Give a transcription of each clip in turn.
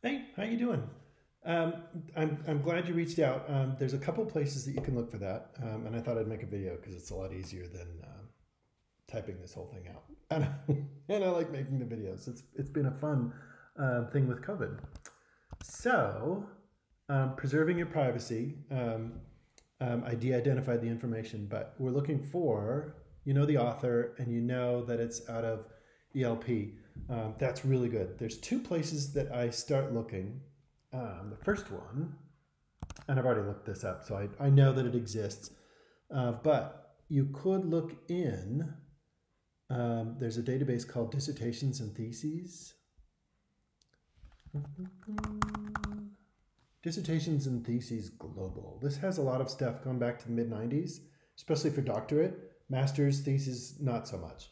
Hey, how you doing? Um, I'm glad you reached out. There's a couple places that you can look for that, and I thought I'd make a video because it's a lot easier than typing this whole thing out. And I like making the videos. It's been a fun thing with COVID. So, preserving your privacy. I de-identified the information, but we're looking for the author and you know that it's out of ELP. That's really good. There's two places that I start looking. The first one, and I've already looked this up, so I know that it exists, but you could look in, there's a database called Dissertations and Theses. Dissertations and Theses Global. This has a lot of stuff going back to the mid-90s, especially for doctorate. Master's, thesis, not so much.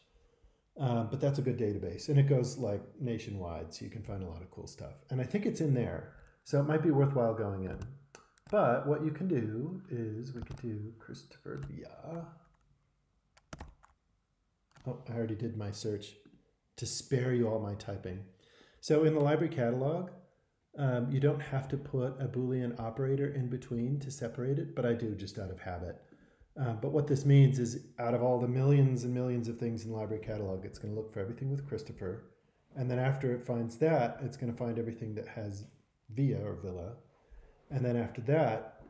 But that's a good database, and it goes like nationwide, so you can find a lot of cool stuff. And I think it's in there, so it might be worthwhile going in. But what you can do is we could do Christopher Via. Oh, I already did my search to spare you all my typing. So in the library catalog, you don't have to put a Boolean operator in between to separate it, but I do just out of habit. But what this means is out of all the millions and millions of things in the library catalog, it's going to look for everything with Christopher. And then after it finds that, it's going to find everything that has Via or Villa. And then after that,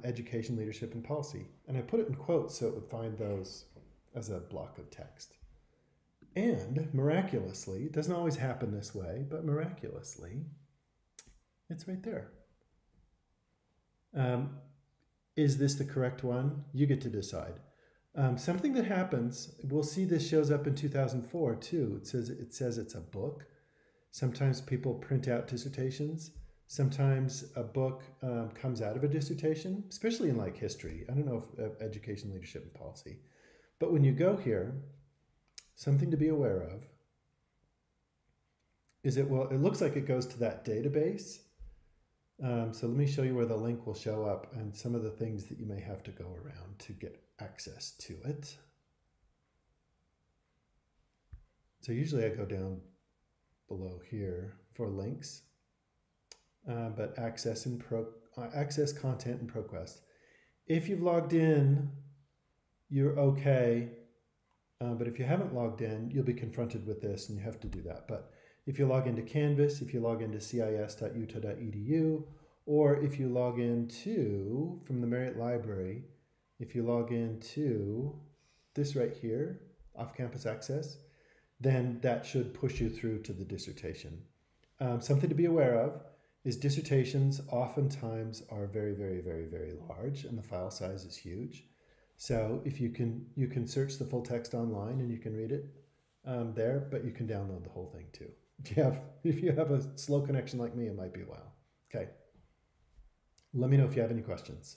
education, leadership, and policy. And I put it in quotes so it would find those as a block of text. And miraculously, it doesn't always happen this way, but miraculously, it's right there. Is this the correct one? You get to decide. Something that happens, we'll see this shows up in 2004 too. It says it's a book. Sometimes people print out dissertations. Sometimes a book comes out of a dissertation, especially in like history. I don't know if education, leadership, and policy. But when you go here, something to be aware of is it looks like it goes to that database. So let me show you where the link will show up and some of the things that you may have to go around to get access to it. So usually I go down below here for links, but access content and ProQuest. If you've logged in, you're okay. But if you haven't logged in, you'll be confronted with this and you have to do that. But if you log into Canvas, if you log into cis.utah.edu, or if you log into, from the Marriott Library, if you log into this right here, off-campus access, then that should push you through to the dissertation. Something to be aware of is dissertations oftentimes are very, very, very, very large and the file size is huge. So if you can search the full text online and you can read it there, but you can download the whole thing too. If you have a slow connection like me, it might be a while. Okay. Let me know if you have any questions.